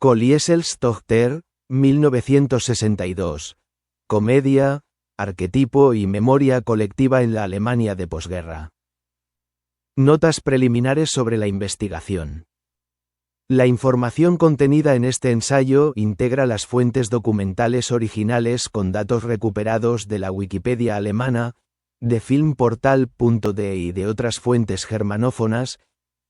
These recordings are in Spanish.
Kolieselstochter, 1962. Comedia, arquetipo y memoria colectiva en la Alemania de posguerra. Notas preliminares sobre la investigación. La información contenida en este ensayo integra las fuentes documentales originales con datos recuperados de la Wikipedia alemana, de filmportal.de y de otras fuentes germanófonas,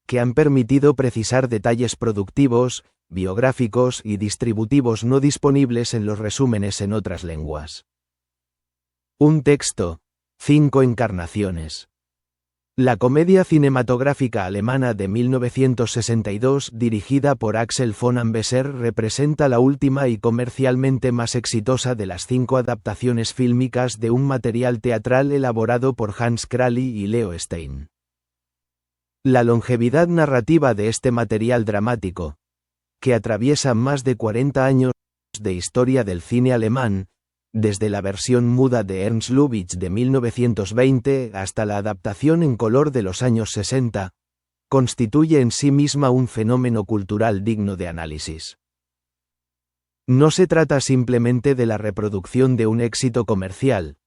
que han permitido precisar detalles productivos, biográficos y distributivos no disponibles en los resúmenes en otras lenguas. Un texto. 5 encarnaciones. La comedia cinematográfica alemana de 1962 dirigida por Axel von Ambesser representa la última y comercialmente más exitosa de las 5 adaptaciones fílmicas de un material teatral elaborado por Hans Kraly y Leo Stein. La longevidad narrativa de este material dramático, que atraviesa más de 40 años de historia del cine alemán, desde la versión muda de Ernst Lubitsch de 1920 hasta la adaptación en color de los años 60, constituye en sí misma un fenómeno cultural digno de análisis. No se trata simplemente de la reproducción de un éxito comercial.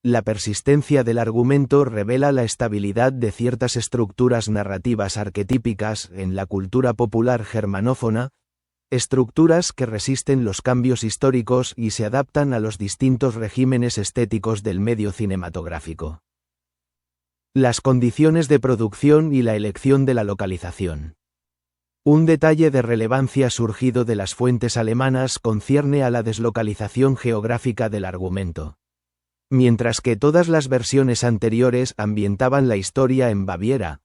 La persistencia del argumento revela la estabilidad de ciertas estructuras narrativas arquetípicas en la cultura popular germanófona, estructuras que resisten los cambios históricos y se adaptan a los distintos regímenes estéticos del medio cinematográfico. Las condiciones de producción y la elección de la localización. Un detalle de relevancia surgido de las fuentes alemanas concierne a la deslocalización geográfica del argumento. Mientras que todas las versiones anteriores ambientaban la historia en Baviera,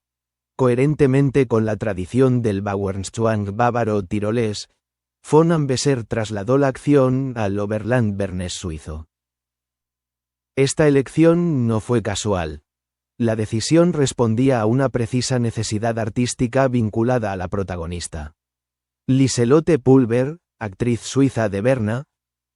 coherentemente con la tradición del Bauernzwang bávaro-tirolés, von Ambesser trasladó la acción al Oberland bernés suizo. Esta elección no fue casual. La decisión respondía a una precisa necesidad artística vinculada a la protagonista. Liselotte Pulver, actriz suiza de Berna,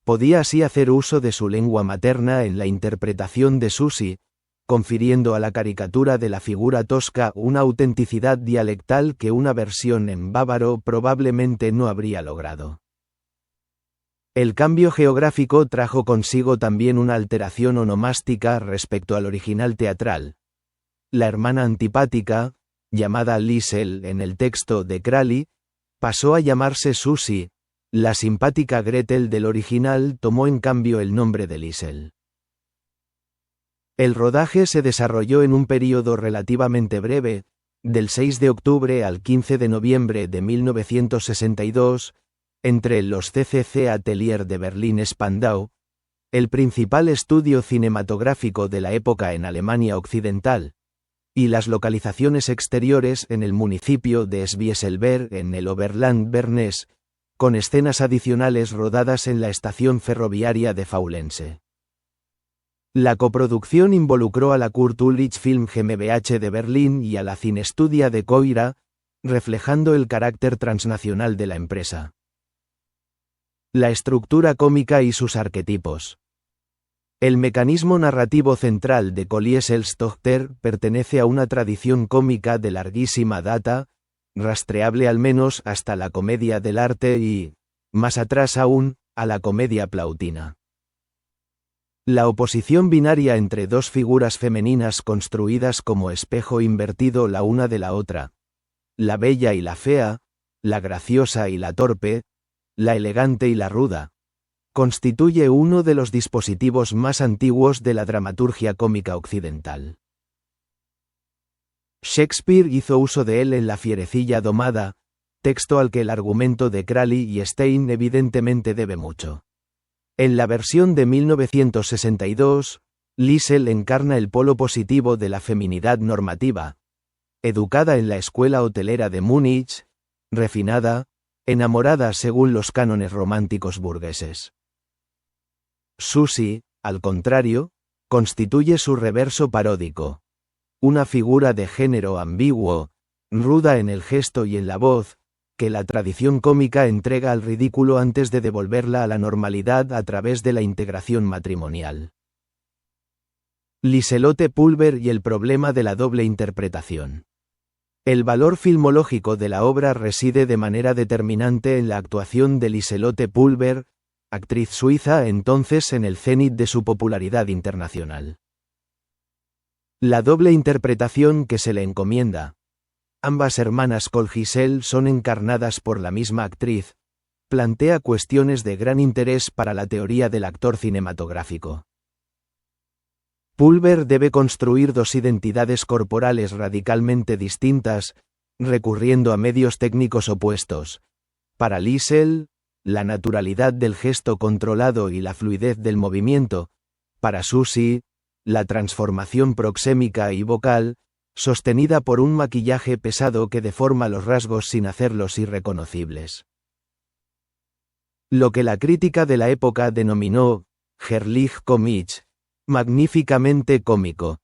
podía así hacer uso de su lengua materna en la interpretación de Susi, confiriendo a la caricatura de la figura tosca una autenticidad dialectal que una versión en bávaro probablemente no habría logrado. El cambio geográfico trajo consigo también una alteración onomástica respecto al original teatral. La hermana antipática, llamada Liesel en el texto de Kraly, pasó a llamarse Susi. La simpática Gretel del original tomó en cambio el nombre de Liesel. El rodaje se desarrolló en un período relativamente breve, del 6 de octubre al 15 de noviembre de 1962, entre los CCC Atelier de Berlín-Spandau, el principal estudio cinematográfico de la época en Alemania Occidental, y las localizaciones exteriores en el municipio de Svieselberg en el Oberland bernés, con escenas adicionales rodadas en la estación ferroviaria de Faulense. La coproducción involucró a la Kurt Ulrich Film GmbH de Berlín y a la Cinestudia de Coira, reflejando el carácter transnacional de la empresa. La estructura cómica y sus arquetipos. El mecanismo narrativo central de Kolieselstochter pertenece a una tradición cómica de larguísima data, rastreable al menos hasta la comedia del arte y, más atrás aún, a la comedia plautina. La oposición binaria entre dos figuras femeninas construidas como espejo invertido la una de la otra, la bella y la fea, la graciosa y la torpe, la elegante y la ruda, constituye uno de los dispositivos más antiguos de la dramaturgia cómica occidental. Shakespeare hizo uso de él en La fierecilla domada, texto al que el argumento de Kraly y Stein evidentemente debe mucho. En la versión de 1962, Liesel encarna el polo positivo de la feminidad normativa, educada en la escuela hotelera de Múnich, refinada, enamorada según los cánones románticos burgueses. Susi, al contrario, constituye su reverso paródico, una figura de género ambiguo, ruda en el gesto y en la voz, que la tradición cómica entrega al ridículo antes de devolverla a la normalidad a través de la integración matrimonial. Liselotte Pulver y el problema de la doble interpretación. El valor filmológico de la obra reside de manera determinante en la actuación de Liselotte Pulver, actriz suiza entonces en el cenit de su popularidad internacional. La doble interpretación que se le encomienda, ambas hermanas Colgisel son encarnadas por la misma actriz, plantea cuestiones de gran interés para la teoría del actor cinematográfico. Pulver debe construir dos identidades corporales radicalmente distintas, recurriendo a medios técnicos opuestos. Para Liesel, la naturalidad del gesto controlado y la fluidez del movimiento; para Susie, la transformación proxémica y vocal, sostenida por un maquillaje pesado que deforma los rasgos sin hacerlos irreconocibles. Lo que la crítica de la época denominó «herrlich comisch», magníficamente cómico,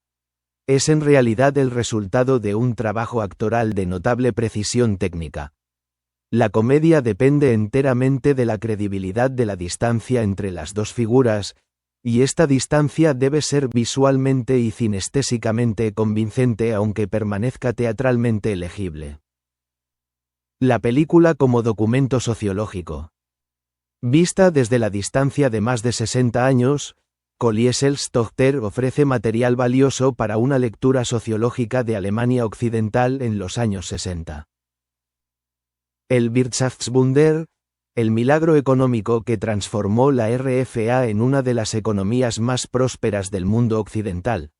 es en realidad el resultado de un trabajo actoral de notable precisión técnica. La comedia depende enteramente de la credibilidad de la distancia entre las dos figuras, y esta distancia debe ser visualmente y cinestésicamente convincente aunque permanezca teatralmente legible. La película como documento sociológico. Vista desde la distancia de más de 60 años, Colieselstochter ofrece material valioso para una lectura sociológica de Alemania Occidental en los años 60. El Wirtschaftswunder, el milagro económico que transformó la RFA en una de las economías más prósperas del mundo occidental,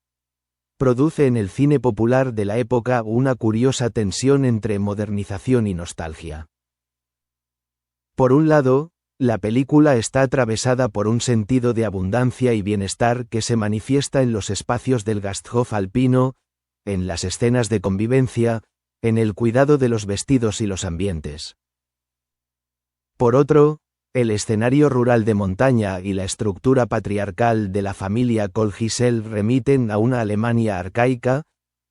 produce en el cine popular de la época una curiosa tensión entre modernización y nostalgia. Por un lado, la película está atravesada por un sentido de abundancia y bienestar que se manifiesta en los espacios del Gasthof alpino, en las escenas de convivencia, en el cuidado de los vestidos y los ambientes. Por otro, el escenario rural de montaña y la estructura patriarcal de la familia Colgisel remiten a una Alemania arcaica,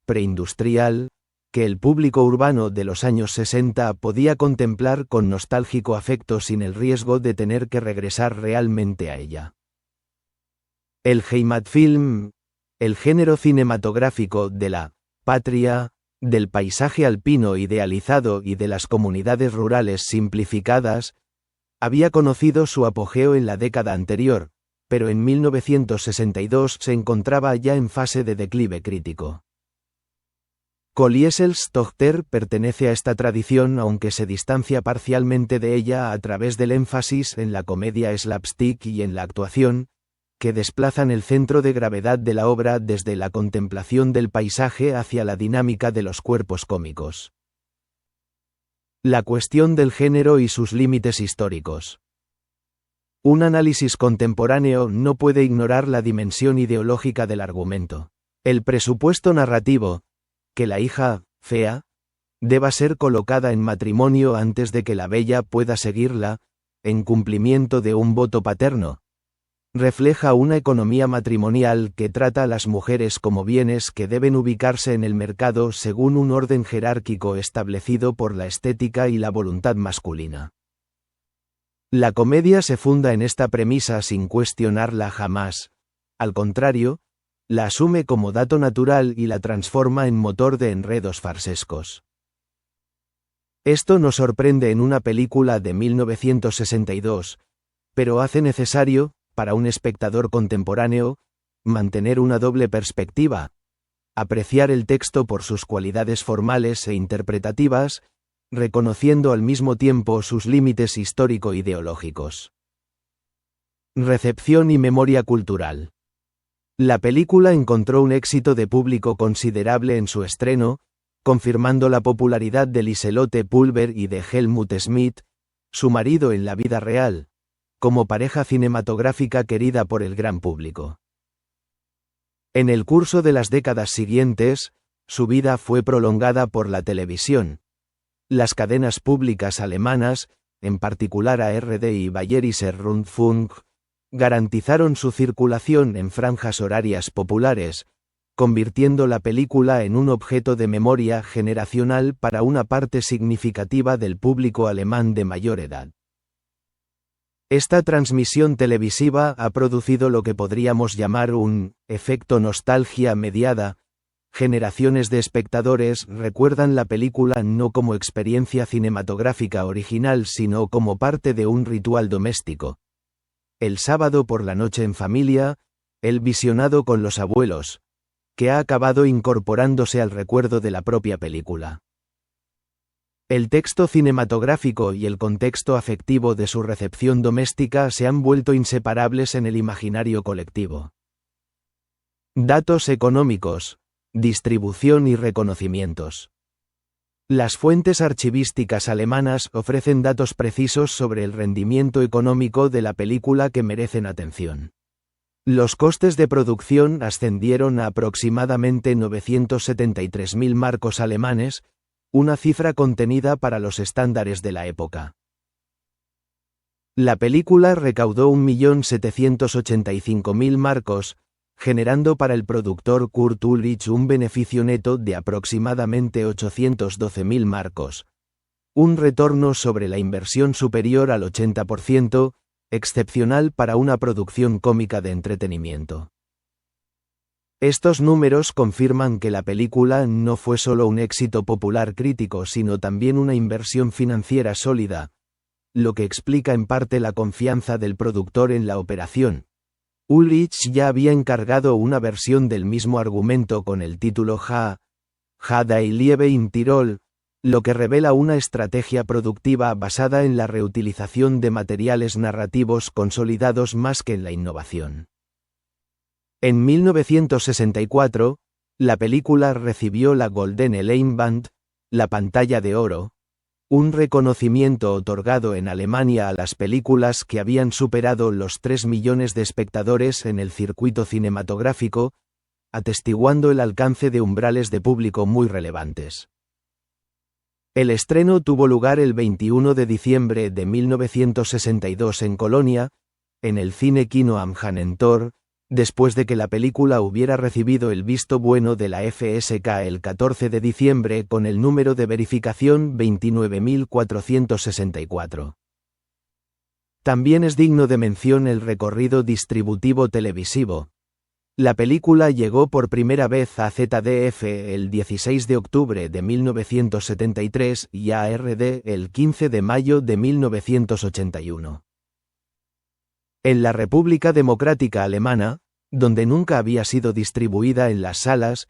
preindustrial, que el público urbano de los años 60 podía contemplar con nostálgico afecto sin el riesgo de tener que regresar realmente a ella. El Heimatfilm, el género cinematográfico de la patria, del paisaje alpino idealizado y de las comunidades rurales simplificadas, había conocido su apogeo en la década anterior, pero en 1962 se encontraba ya en fase de declive crítico. Colieselstochter pertenece a esta tradición aunque se distancia parcialmente de ella a través del énfasis en la comedia slapstick y en la actuación, que desplazan el centro de gravedad de la obra desde la contemplación del paisaje hacia la dinámica de los cuerpos cómicos. La cuestión del género y sus límites históricos. Un análisis contemporáneo no puede ignorar la dimensión ideológica del argumento. El presupuesto narrativo, que la hija, fea, deba ser colocada en matrimonio antes de que la bella pueda seguirla, en cumplimiento de un voto paterno, refleja una economía matrimonial que trata a las mujeres como bienes que deben ubicarse en el mercado según un orden jerárquico establecido por la estética y la voluntad masculina. La comedia se funda en esta premisa sin cuestionarla jamás, al contrario, la asume como dato natural y la transforma en motor de enredos farsescos. Esto no sorprende en una película de 1962, pero hace necesario, para un espectador contemporáneo, mantener una doble perspectiva, apreciar el texto por sus cualidades formales e interpretativas, reconociendo al mismo tiempo sus límites histórico-ideológicos. Recepción y memoria cultural. La película encontró un éxito de público considerable en su estreno, confirmando la popularidad de Liselotte Pulver y de Helmut Schmidt, su marido en la vida real, como pareja cinematográfica querida por el gran público. En el curso de las décadas siguientes, su vida fue prolongada por la televisión. Las cadenas públicas alemanas, en particular ARD y Bayerischer Rundfunk, garantizaron su circulación en franjas horarias populares, convirtiendo la película en un objeto de memoria generacional para una parte significativa del público alemán de mayor edad. Esta transmisión televisiva ha producido lo que podríamos llamar un efecto nostalgia mediada, Generaciones de espectadores recuerdan la película no como experiencia cinematográfica original sino como parte de un ritual doméstico. El sábado por la noche en familia, el visionado con los abuelos, que ha acabado incorporándose al recuerdo de la propia película. El texto cinematográfico y el contexto afectivo de su recepción doméstica se han vuelto inseparables en el imaginario colectivo. Datos económicos, distribución y reconocimientos. Las fuentes archivísticas alemanas ofrecen datos precisos sobre el rendimiento económico de la película que merecen atención. Los costes de producción ascendieron a aproximadamente 973.000 marcos alemanes, una cifra contenida para los estándares de la época. La película recaudó 1.785.000 marcos, generando para el productor Kurt Ulrich un beneficio neto de aproximadamente 812.000 marcos, un retorno sobre la inversión superior al 80%, excepcional para una producción cómica de entretenimiento. Estos números confirman que la película no fue solo un éxito popular crítico sino también una inversión financiera sólida, lo que explica en parte la confianza del productor en la operación. Ulrich ya había encargado una versión del mismo argumento con el título Die Liebe in Tirol, lo que revela una estrategia productiva basada en la reutilización de materiales narrativos consolidados más que en la innovación. En 1964, la película recibió la Goldene Leinwand, la pantalla de oro, un reconocimiento otorgado en Alemania a las películas que habían superado los 3 millones de espectadores en el circuito cinematográfico, atestiguando el alcance de umbrales de público muy relevantes. El estreno tuvo lugar el 21 de diciembre de 1962 en Colonia, en el Cine Kino am Hahnentor, después de que la película hubiera recibido el visto bueno de la FSK el 14 de diciembre con el número de verificación 29.464. También es digno de mención el recorrido distributivo televisivo. La película llegó por primera vez a ZDF el 16 de octubre de 1973 y a ARD el 15 de mayo de 1981. En la República Democrática Alemana, donde nunca había sido distribuida en las salas,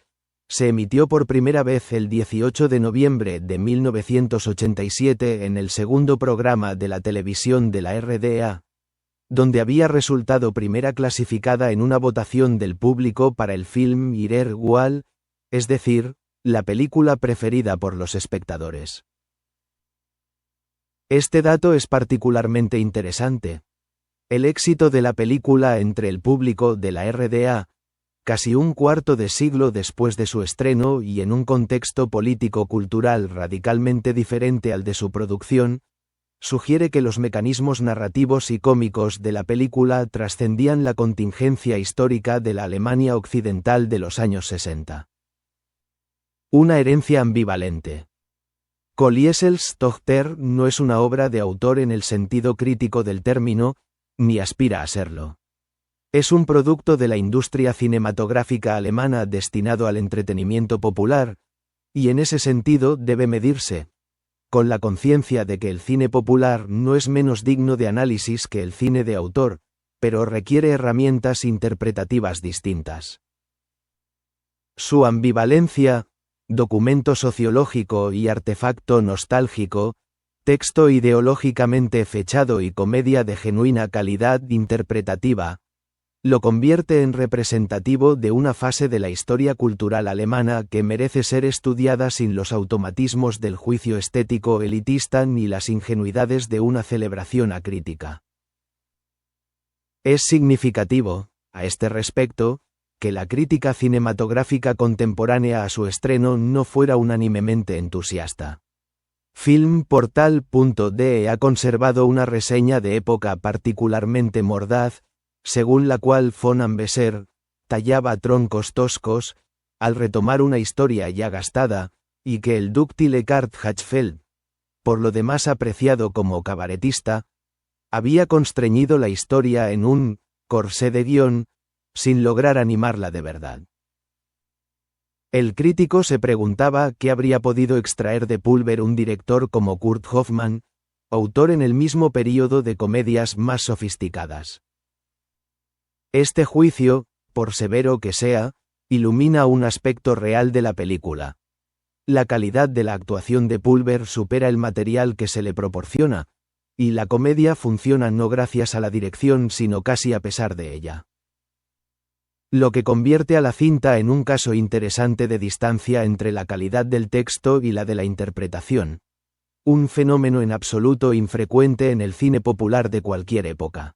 se emitió por primera vez el 18 de noviembre de 1987 en el segundo programa de la televisión de la RDA, donde había resultado primera clasificada en una votación del público para el film Ihrer Wahl, es decir, la película preferida por los espectadores. Este dato es particularmente interesante. El éxito de la película entre el público de la RDA, casi un cuarto de siglo después de su estreno y en un contexto político-cultural radicalmente diferente al de su producción, sugiere que los mecanismos narrativos y cómicos de la película trascendían la contingencia histórica de la Alemania occidental de los años 60. Una herencia ambivalente. Kolliesels Tochter no es una obra de autor en el sentido crítico del término, ni aspira a serlo. Es un producto de la industria cinematográfica alemana destinado al entretenimiento popular, y en ese sentido debe medirse, con la conciencia de que el cine popular no es menos digno de análisis que el cine de autor, pero requiere herramientas interpretativas distintas. Su ambivalencia, documento sociológico y artefacto nostálgico, texto ideológicamente fechado y comedia de genuina calidad interpretativa, lo convierte en representativo de una fase de la historia cultural alemana que merece ser estudiada sin los automatismos del juicio estético elitista ni las ingenuidades de una celebración acrítica. Es significativo, a este respecto, que la crítica cinematográfica contemporánea a su estreno no fuera unánimemente entusiasta. Filmportal.de ha conservado una reseña de época particularmente mordaz, según la cual von Ambeser tallaba troncos toscos, al retomar una historia ya gastada, y que el dúctil Eckhard Hachfeld, por lo demás apreciado como cabaretista, había constreñido la historia en un corsé de guión, sin lograr animarla de verdad. El crítico se preguntaba qué habría podido extraer de Pulver un director como Kurt Hoffman, autor en el mismo período de comedias más sofisticadas. Este juicio, por severo que sea, ilumina un aspecto real de la película. La calidad de la actuación de Pulver supera el material que se le proporciona, y la comedia funciona no gracias a la dirección sino casi a pesar de ella. Lo que convierte a la cinta en un caso interesante de distancia entre la calidad del texto y la de la interpretación. Un fenómeno en absoluto infrecuente en el cine popular de cualquier época.